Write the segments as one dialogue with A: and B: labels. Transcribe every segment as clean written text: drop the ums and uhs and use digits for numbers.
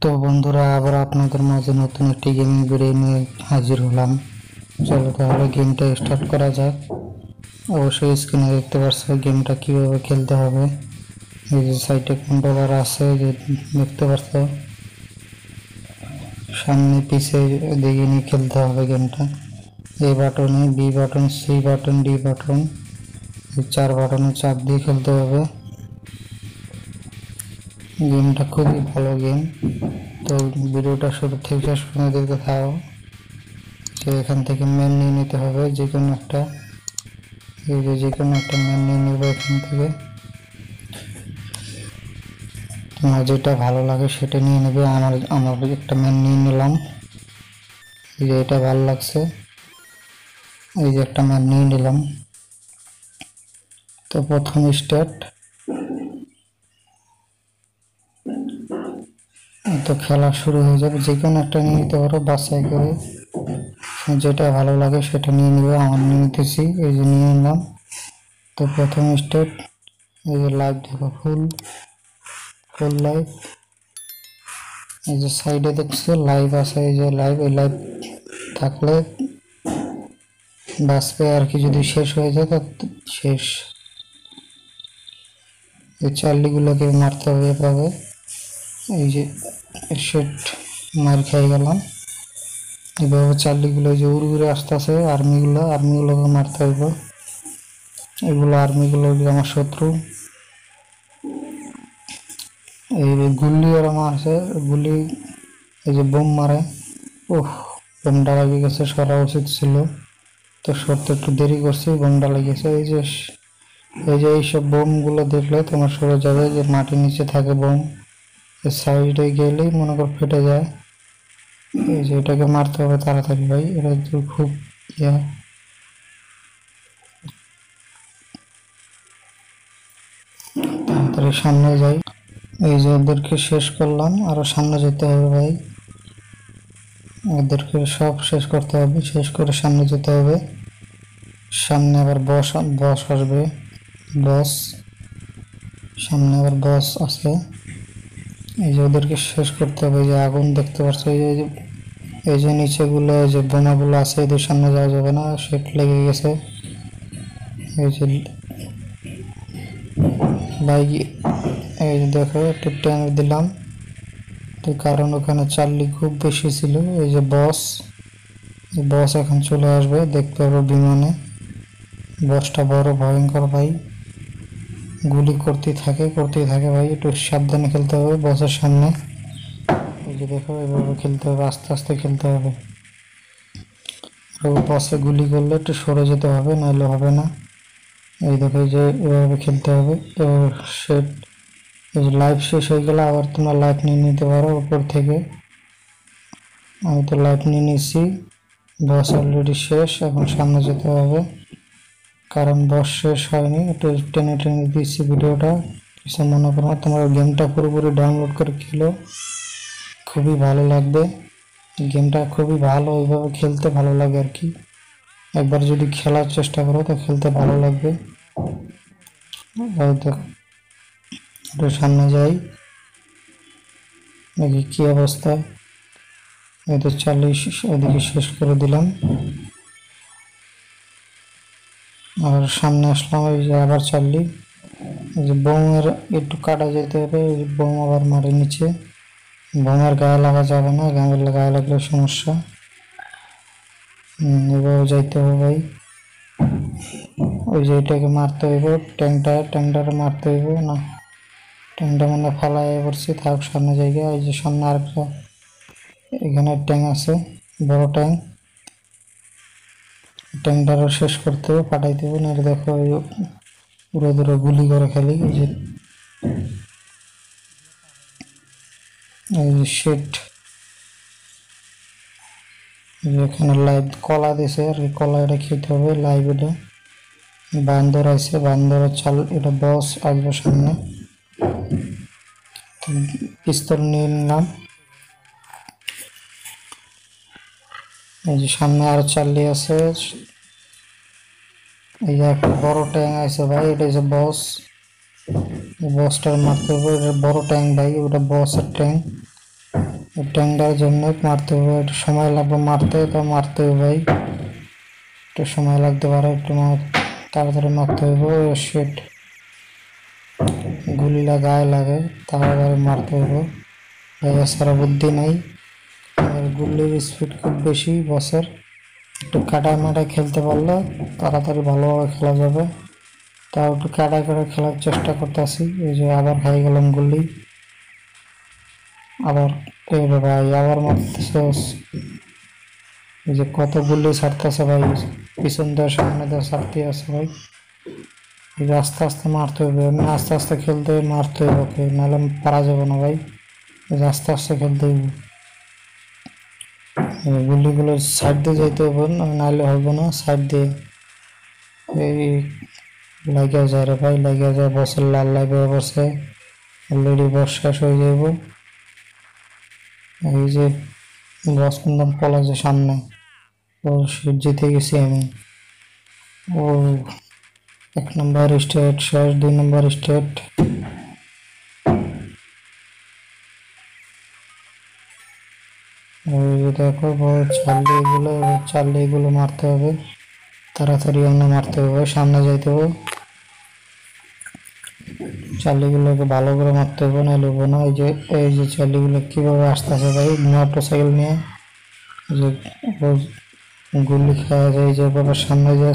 A: তো বন্ধুরা আবার আপনাদের মাঝে নতুন একটি গেমিং ভিডিও নিয়ে হাজির হলাম। চলো তাহলে গেমটা স্টার্ট করা যাক। অবশ্যই স্ক্রিনে দেখতে পাচ্ছ গেমটা কিভাবে খেলতে হবে। এই যে সাইডে কন্ট্রোলার আছে, যে দেখতে পাচ্ছ সামনে পিছে দিকে নিয়ে খেলতে হবে গেমটা। এ বাটনে, B button, C button, D button, এই 4 বাটনে চাপ দিয়ে খেলতে হবে। গেমটা খুবই ভালো গেম। তো ভিডিওটা শুরু থেকে শেষ পর্যন্ত দেখতে থাকো। যে এখান থেকে মেন নিয়ে নিতে হবে, যে কোনো একটা, যে কোনো একটা মেন নিয়ে নেবে এখান থেকে। তোমার যেটা ভালো লাগে সেটা নিয়ে নেবে। আমার একটা মেন নিয়ে নিলাম, এই যে এটা ভালো লাগছে, এই যে একটা মেন নিয়ে নিলাম। তো প্রথম স্টার্ট। তো খেলা শুরু হয়ে যাবে। যে কোনো একটা নিয়ে নিতে পারো বাছাই করে, যেটা ভালো লাগে সেটা নিয়ে নিবে। আমার নিয়ে নিতেছি, এই যে নিয়ে নিলাম। তো প্রথম স্টেপ, এই যে লাইভ দেখো, ফুল লাইভ। এই যে সাইডে দেখছো লাইভ আছে, এই যে লাইভ, এই লাইভ থাকলে বাঁচবে আর কি। যদি শেষ হয়ে যায় তো শেষ। এই চার্লিগুলোকে মারতে হবে এভাবে। এই যে সেট মার খেয়ে গেলাম। এভাবে চার্লিগুলো যে উড়ে উড়ে আসতেছে, আর্মিগুলোকে মারতে হবে। এগুলো আর্মিগুলো আমার শত্রু। এই গুল্লি ওরা মারছে, গুলি এই যে বোম মারে। ওহ, বোমটা লেগে গেছে, সরা উচিত ছিল। তো সরতে একটু দেরি করছি, বোমটা লেগেছে। এই যে এইসব বোমগুলো দেখলে তোমার সরে যাবে। যে মাটির নিচে থাকে বোম, সাইডে গেলেই মনে কর ফেটে যায়। এই যে এটাকে মারতে হবে তাড়াতাড়ি ভাই, এটা খুব ইয়া। তাড়াতাড়ি সামনে যাই। এই যে ওদেরকে শেষ করলাম, আরো সামনে যেতে হবে ভাই। ওদেরকে সব শেষ করতে হবে, শেষ করে সামনে যেতে হবে। সামনে আবার বস আসবে, বস সামনে আবার বস আছে। এই যে ওদেরকে শেষ করতে হবে। এই যে আগুন দেখতে পাচ্ছ, এই যে নিচেগুলো, এই যে বোমাগুলো আছে, এদের সামনে যাওয়া যাবে না, সেট লেগে গেছে। এই যে বাইক, এই যে দেখো একটু ট্যাঙ্ক দিলাম, তো কারণ ওখানে চার্লি খুব বেশি ছিল। এই যে বস এখন চলে আসবে, দেখতে পাবো বিমানে। বসটা বড় ভয়ঙ্কর ভাই, গুলি করতেই থাকে ভাই। একটু সাবধানে খেলতে হবে বসের সামনে। এই যে দেখো এভাবে খেলতে হবে, আস্তে আস্তে খেলতে হবে। বসে গুলি করলে একটু সরে যেতে হবে, নাহলে হবে না। এই দেখো যে এভাবে খেলতে হবে। সেট, এই যে লাইফ শেষ হয়ে গেলে আবার তোমরা লাইফ নিয়ে নিতে পারো উপর থেকে। আমি তো লাইফ নিয়ে নিচ্ছি। বস অলরেডি শেষ, এখন সামনে যেতে হবে, কারণ বস শেষ হয়নি। একটু টেনে টেনে দিচ্ছি ভিডিওটা, কিছু মনে করো না। তোমরা গেমটা পুরোপুরি ডাউনলোড করে খেলো, খুবই ভালো লাগবে। গেমটা খুবই ভালো, ওইভাবে খেলতে ভালো লাগে আর কি। একবার যদি খেলার চেষ্টা করো তো খেলতে ভালো লাগবে। একটু সামনে যাই, দেখি কি অবস্থা। এই তো 40 ওদিকে শেষ করে দিলাম, আর সামনে আসলাম। এই যে আবার 40, এই যে বোমের একটু কাটা যেতে হবে। বোম আবার মারে নিচে, বোমের গায়ে লাগা যাবে না, গায়ে লাগলে সমস্যা। এভাবে যাইতে হবে ভাই। ওই যে এটাকে মারতে হইব, ট্যাংটারে মারতে হইব না। ট্যাংটা মানে ফালাই পড়ছি, থাক সামনে জায়গা। এই যে সামনে আরেকটা, এখানে ট্যাং আছে, বড় ট্যাংটারও শেষ করতে হবে, পাঠাইতে হবে না। দেখো পুরো দূরে গুলি করে খেলি। এই যে শেট, এখানে লাইভ কলা দিছে আর কি, কলা এটা খেতে হবে লাইভ। এটা বান্দর আছে, বান্দরের চাল, এটা বস আসবে সামনে। পিস্তল নিয়ে নিলাম। এই যে সামনে আরো চার্লি আছে। এই যে একটা বড় ট্যাং আছে ভাই, এটা হচ্ছে বস। বসটার মারতে হবে, এটা বড় ট্যাং ভাই, ওটা বসের ট্যাং। ট্যাংটার জন্য মারতে হবে, একটু সময় লাগবে মারতে, তো মারতে হবে ভাই, একটু সময় লাগতে পারে, একটু তাড়াতাড়ি মারতে হবে। সেট গুলিটা গায়ে লাগে, তাড়াতাড়ি মারতে হবে, এছাড়া বুদ্ধি নাই। আর গুলির স্পিড খুব বেশি বসের, একটু কাটায় মাটায় খেলতে পারলে তাড়াতাড়ি ভালোভাবে খেলা যাবে। তাও একটু কাটায় কাটায় খেলার চেষ্টা করতেছি। এই যে আবার খাই গেলাম গুলি, আবার ভাই আবার মারতেছে। এই যে কত গুলি ছাড়তেছে ভাই, পিছন দেওয়ার সামনে দেওয়া ছাড়তে আছে ভাই। এই যে আস্তে আস্তে মারতে হবে, এমনি আস্তে আস্তে খেলতে মারতে হবে ওকে, নাহলে পারা যাবে না ভাই। এই যে আস্তে আস্তে খেলতে হবে, গুলিগুলো সাইড দিয়ে যাইতে হবে, নাহলে হবে না। সাইড দিয়ে এই লাগিয়া যায় রে ভাই, লাগিয়া যায়, বসের লাল লাগে বসে, অলরেডি বস শেষ হয়ে যাব। এই যে বস কিন্তু পলা যে সামনে, ও জিতে গেছি আমি। ও 1 নম্বর স্টেট শেষ, 2 নম্বর স্টেট। দেখো চার্লি এগুলো মারতে হবে, তাড়াতাড়ি অন্য মারতে হবে, সামনে যাইতে হবে। চার্লিগুলোকে ভালো করে মারতে হবে, নাহলে হবে না। এই যে চার্লিগুলো কীভাবে আসতেছে ভাই মোটরসাইকেল নিয়ে, যে গুলি খাওয়া যায়, যে বাবার সামনে যায়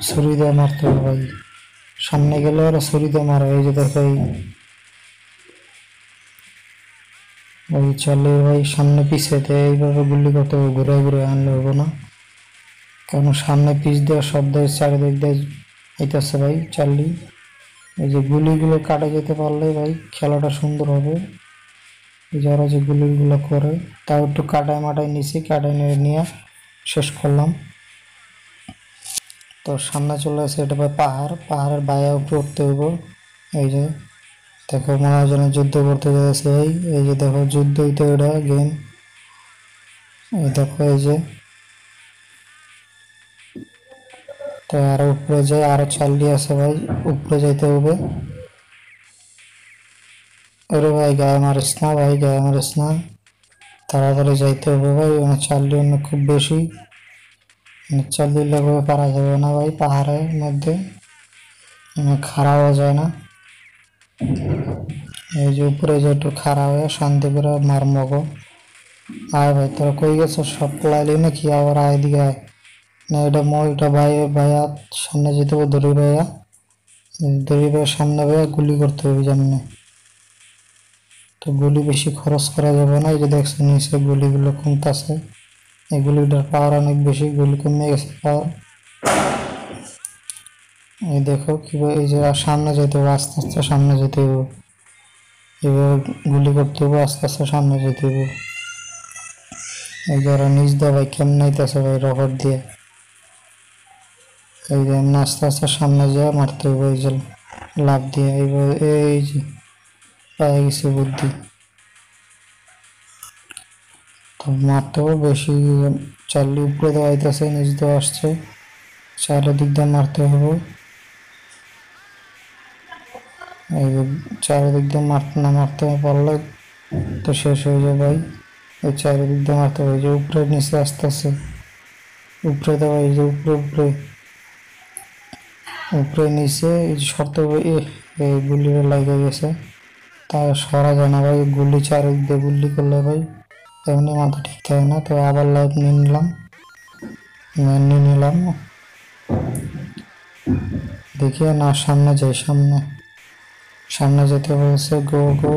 A: ছুরি দিয়ে মারতে হবে ভাই। সামনে গেলে ওরা ছুরি দিয়ে মারে। এই যে দেখো ওই চার্লি ভাই সামনে পিছেতে এইভাবে গুলি করতে হবে, ঘুরে ঘুরে আনলে হবে না, কারণ সামনে পিছ দেওয়া শব্দ চারিদিক দিয়ে আইতেছে ভাই চার্লি। এই যে গুলিগুলো কাটা যেতে পারলে ভাই খেলাটা সুন্দর হবে। যারা যে গুলিগুলো করে তাও একটু কাটায় মাটায় নিছি, কাটায় নিয়ে শেষ করলাম। তো সামনে চলে আসে এটা ভাই পাহাড়ের বাইরে উপরে উঠতে হইব। এই যে দেখো মহাজনের যুদ্ধ করতে যাচ্ছে ভাই, এই যে দেখো যুদ্ধ হইতে ওটা গেম। এই দেখো এই যে, তো আরো উপরে যায়, আরো চার্লি আছে ভাই, উপরে যাইতে হবে। ওরে ভাই গায়ে মারিস না ভাই, গায়ে মারিস না, তাড়াতাড়ি যাইতে হবে ভাই। চার্লি অন্য খুব বেশি, চার্লি লাগবে, পারা যাবে না ভাই, পাহাড়ের মধ্যে খাড়াও যায় না। এই যে উপরে যে একটু খাড়া হয়ে শান্তি করে মার মগো। আয় ভাই তোরা কই গেছ, সব পলাইলি নাকি, আবার আয় দিকে আয়। না এটা এটা ভাইয়া সামনে যেতে হবে, দড়ি ভাইয়ের সামনে ভাইয়া গুলি করতে হবে সামনে। তো গুলি বেশি খরচ করা যাবে না। এই যে দেখছো নিচে গুলিগুলো কমতেছে, এই গুলিটার পাওয়ার অনেক বেশি, গুলি কমে গেছে পাওয়ার। এই দেখো কিভাবে, এই যে সামনে যেতে হবে, আস্তে আস্তে সামনে যেতে হবে, এভাবে গুলি করতে হবে, আস্তে আস্তে সামনে যেতে হবে। এই যে ওরা নিচ দিয়ে ভাই কেমন আইতেছে ভাই রকেট দিয়ে, এই যে আস্তে আস্তে সামনে যায় মারতে হবে, এই যে লাভ দিয়ে এইভাবে। এই যে পেয়ে গেছে বুদ্ধি, তো মারতে হবে বেশি। চার্লি উপরে দেওয়া আইতেছে, নিচ দিয়ে আসছে, চারিদিক দিয়ে মারতে হবে। এই যে চারিদিক দিয়ে মারতে পারলে তো শেষ হয়ে যাবে ভাই। এই চারিদিক দিয়ে মারতে হবে, যে উপরে নিচে আসতেছে, উপরে দেওয়া, এই যে উপরে উপরে উপরে নিচে, এই যে সরতে হবে। এই গুলিটা লাগে গেছে, তা সরা যায় না ভাই, গুলি চারিদিক দিয়ে গুলি করলে ভাই এমনি মাথা ঠিক থাকে না। তো আবার লাইভ নিয়ে নিলাম, দেখি না সামনে যাই, সামনে যেতে বলছে, গো গো,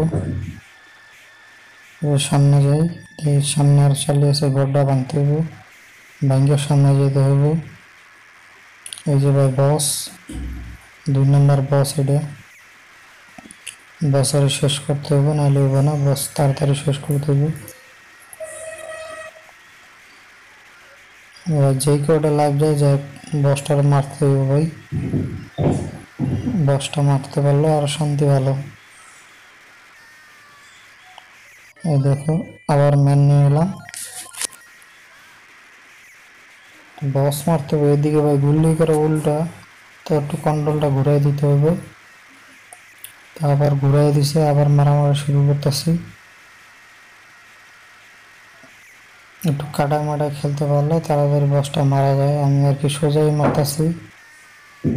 A: সামনে যাই। এই সামনে আর চালিয়েছে, ঘরটা ভাঙতে হবে, ভাঙ্গে সামনে যেতে হবে। এই যে ভাই বস, 2 নম্বর বস, এটা বসের শেষ করতে হবে, নাহলে হবে না, বস তাড়াতাড়ি শেষ করতে হবে। যেই কটা লাভ যায় বসটার মারতে হবে ভাই, বসটা মারতে পারলো আর শান্তি ভালো। এই দেখো আবার ম্যান নিয়ে এলাম, বস মারতে হবে। এদিকে ভাই গুলি করে উল্টা, তো একটু কন্ট্রোলটা ঘুরাই দিতে হবে। তো আবার ঘুরাই দিছে, আবার মারামারি শুরু করতেছি। একটু কাটা মাটা খেলতে পারলে তাড়াতাড়ি বসটা মারা যায়। আমি আর কি সোজাই মারতেছি,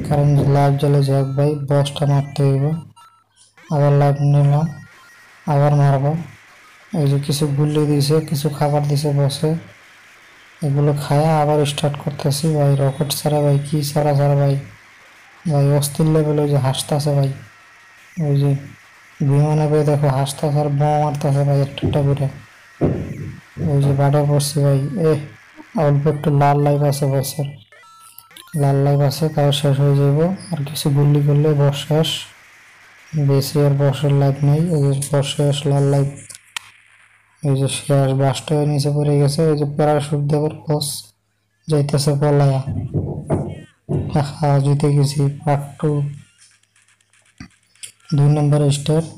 A: কারণ লাইভ জ্বলে যাক ভাই, বসটা মারতে হইব। আবার লাইভ নিলাম, আবার মারবো। এই যে কিছু গুলি দিছে, কিছু খাবার দিছে বসে, এগুলো খায়া আবার স্টার্ট করতেছি ভাই। রকেট ছাড়া ভাই কি ছাড়া ছাড়া ভাই, ভাই অস্থির লেভেল। ওই যে হাসতেছে ভাই, ওই যে বিমানে ভাই দেখো হাসতেছে আর বোমা মারতেছে ভাই একটা করে। ওই যে বাড়ে পড়ছি ভাই। অল্প একটু লাল লাইভ আছে বসের, লাল লাইভ আছে, তাও শেষ হয়ে যাব। আর কিছু গুলি করলে বস শেষ, বেশি আর বসের লাইভ নেই। ওই যে বস শেষ, লাল লাইভ এই যে শেষ। বাসটা নিচে পড়ে গেছে, ওই যে প্যারাশুট দেওয়ার বস যাইতেছে পলায়া। হ্যাঁ জিতে গেছি। পার্ট 2, 2 নম্বর স্টার্ট।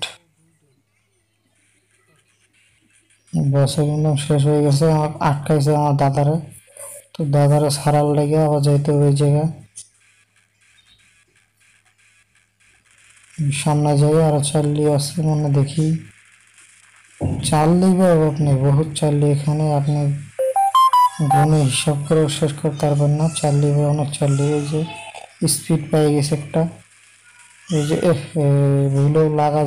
A: বসে কিন্তু শেষ হয়ে গেছে, আমার আটকাইছে আমার দাদারে। তো দাদারে ছাড়ার লেগে আবার যাইতে ওই জায়গায় সামনে যাই। আরো চার্লি আছে মানে দেখি, চার্লি বা অভাব নেই, বহুত চার্লি এখানে, আপনি গুণে হিসাব করে শেষ করতে পারবেন না। চার্লি বা অনেক চার্লি। এই যে স্পিড পেয়ে গেছে একটা। এই যে ভুলেও লাগা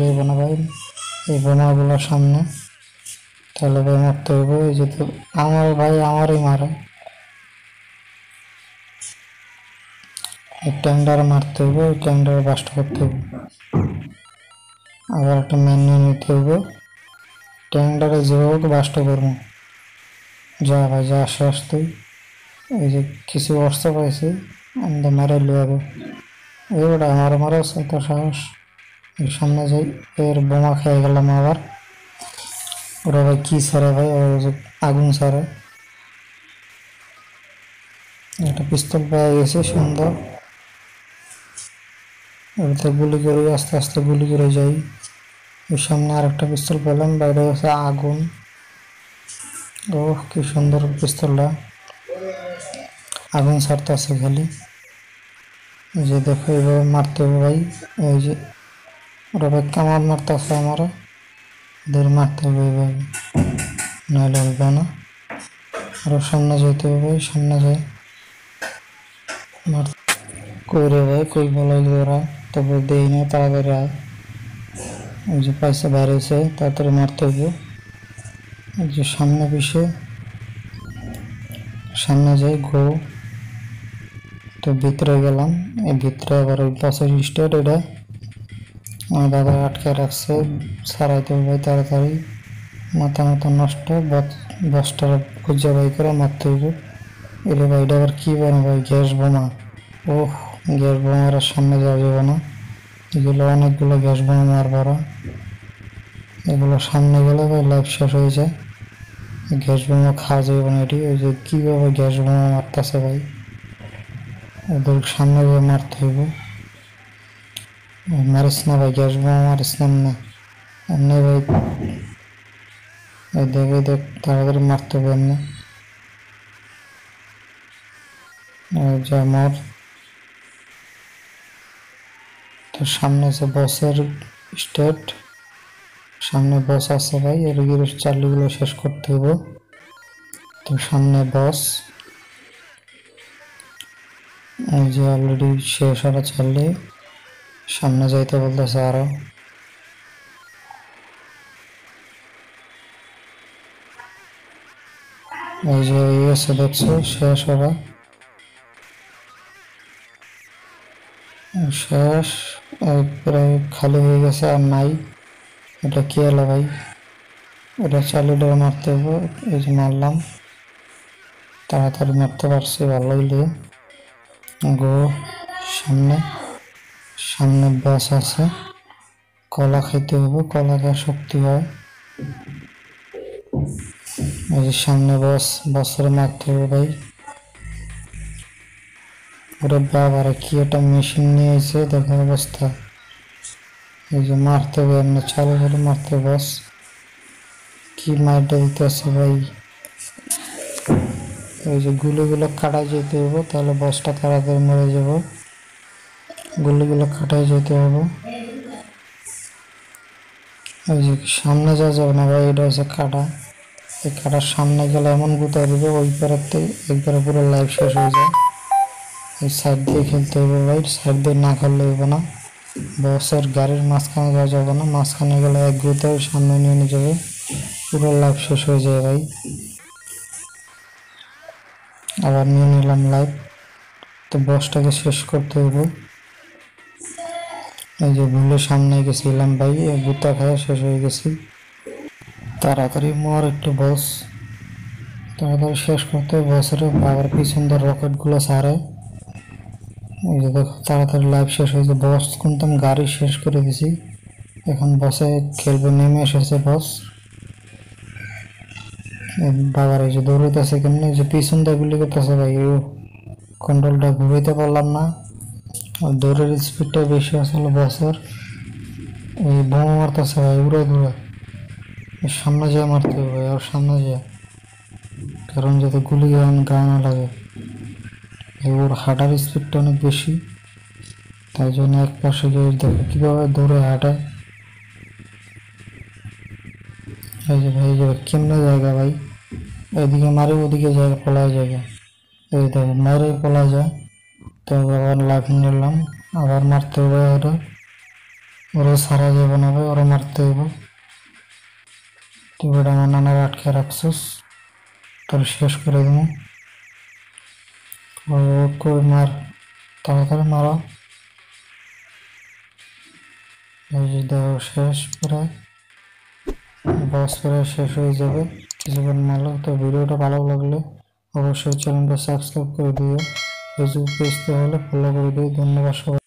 A: যাইব না ভাই এই বোমাগুলোর সামনে, তাহলে ভাই মারতে হবে। এই যে তো আমার ভাই আমারই মারে, এই ট্যাংডারে মারতে হবে, ওই ট্যাংডারে বাস্ট করতে হবে। আবার একটা ম্যান নিয়ে নিতে হবে, ট্যাংডারে যেভাবে বাস্ট করবো। যা ভাই যা, শেষ তুই। এই যে কিছু অস্ত্র পাইছি, আমাদের মারে লিয়াবে। এইটা আমার মারা এত সাহস। এর সামনে যাই, এর বোমা খেয়ে গেলাম আবার। ওরা ভাই কি ছাড়ে ভাই, ওর যে আগুন ছাড়ে। একটা পিস্তল পেয়ে গেছে সুন্দর, ওটাতে গুলি করে আস্তে আস্তে গুলি করে যাই। ওর সামনে আর একটা পিস্তল পেলাম, বাইরে আছে আগুন। ও কি সুন্দর পিস্তলটা, আগুন ছাড়তে আছে খালি। এই যে দেখো এইভাবে মারতে হবে ভাই। এই যে ওরা ভাই কামার মারতে আছে আমার, ওদের মারতে হবে এইভাবে, নাহলে হবে না। আরো সামনে যেতে হবে, সামনে যাই মার। কই রে ভাই, কই বলাইলি ওরা, তবে দেই না, তাড়াতাড়ি আয়। ওই যে পয়সা বাইরে হয়েছে, তাড়াতাড়ি মারতে হবে। এই যে সামনে পিছে, সামনে যাই গো। তো ভিতরে গেলাম, এই ভিতরে আবার ওই পাশের স্টেট, এটা আমার দাদা আটকে রাখছে, ছাড়াইতে হবে ভাই তাড়াতাড়ি। মাথা মাথা নষ্ট, বসটার খুঁজে বাই করে মারতে হবে। এলে ভাই এটা আবার কি বানা ভাই, গ্যাস বোমা। ওহ, গ্যাস বোমার সামনে যাওয়া যাবে না, এগুলো অনেকগুলো গ্যাস বোমা মারবার। এগুলো সামনে গেলে ভাই লাইফ শেষ হয়ে যায়। গ্যাস বোমা খাওয়া যাবে না এটি। ওই যে কীভাবে গ্যাস বোমা মারতেছে ভাই, ওদের সামনে গিয়ে মারতে হইব। মারিস না ভাই, গ্যাস বোমা মারিস না, এমনি ভাই। এই দেখে দেখ, তাড়াতাড়ি মারতে হবে এমনি। যা মার। তো সামনে আছে বসের স্টেট, সামনে বস আছে ভাই, এর চার্লিগুলো শেষ করতে হবে। তো সামনে বস, এই যে অলরেডি শেষ হওয়া চার্লি, সামনে যাইতে বলতেছে আরো। এই যে এসে দেখছো শেষ হওয়া, শেষ, প্রায় খালি হয়ে গেছে আর নাই। এটা কি হলো ভাই, এটা চার্লিটা মারতে হবে। এই যে মারলাম, তাড়াতাড়ি মারতে পারছি, ভালো হইলে। গো সামনে, সামনে বস আছে, কলা খাইতে হবে, কলা খাওয়া শক্তি হয়। এই যে সামনে বস, বসের মারতে হবে ভাই। ওরে বাবারে কি একটা মেশিন নিয়ে এসে দেখো অবস্থা। এই যে মারতে হবে, এমনি চালু করে মারতে, বস কি মারটা দিতে আছে ভাই। এই যে গুলিগুলো কাটাই যেতে হবে, তাহলে বসটা তাড়াতাড়ি মরে যাব। গুলিগুলো কাটাই যেতে হবে। এই যে সামনে যা যাবে না ভাই, এটা হচ্ছে কাটা। এই কাটার সামনে গেলে এমন গুতা দিবে ওই পারাতে একবারে পুরো লাইভ শেষ হয়ে যায়। এই সাইড দিয়ে খেলতে হবে ভাই, সাইড দিয়ে না খেললে হবে না। বসের গাড়ির মাঝখানে যাওয়া যাবে না, মাঝখানে গেলে এক গুতে সামনে নিয়ে যাবে, পুরো লাইভ শেষ হয়ে যায় ভাই। আবার নিয়ে নিলাম লাইভ। তো বসটাকে শেষ করতে হবে। এই যে ভুলে সামনে গেছিলাম ভাই, গুতা খায় শেষ হয়ে গেছি। তাড়াতাড়ি মর একটু বস, তাড়াতাড়ি শেষ করতে হবে বসের। আবার পিছন দিয়ে রকেটগুলো ছাড়ে। এই যে দেখো তাড়াতাড়ি লাইভ শেষ হয়েছে। বস কিন্তু আমি গাড়ি শেষ করে দিছি, এখন বসে খেলবে, নেমে এসেছে বস। বাবার এই যে দৌড়াইতেছে কেমন, এই যে পিছন দিয়ে গুলি করতেছে ভাই, কন্ট্রোলটা ঘুরাইতে পারলাম না। আর দৌড়ের স্পিডটা বেশি আসলে বসের। এই বোমা মারতেছে ভাই, উড়ে দূরে সামনে যেয়ে মারতে হবে ভাই, আর সামনে যেয়ে, কারণ যাতে গুলি গায়ে না লাগে। ওর হাঁটার স্পিডটা অনেক বেশি, তাই জন্য এক পাশে গিয়ে দেখো কীভাবে দৌড়ে হাঁটায়। এই যে ভাই, কেমনে জায়গা ভাই, এদিকে মারে ওদিকে জায়গা পলায় জায়গা, এই দেখো মারে পলা যায়। তো আবার লাইফ নিলাম, আবার মারতে হবে ওরা, ওরা সারা যাবে না ভাই, ওরা মারতে হবে। তুই বেটা আমার নানার আটকে রাখছিস, তোর শেষ করে দেবো। কই মার, তাড়াতাড়ি মারো। এই যে দেখো শেষ প্রায়, বস প্রায় শেষ হয়ে যাবে কিছুক্ষণ মারলো। তো ভিডিওটা ভালো লাগলে অবশ্যই চ্যানেলটা সাবস্ক্রাইব করে দিও, ফেসবুক পেজতে হলে ফলো করে দিও। ধন্যবাদ সবাই।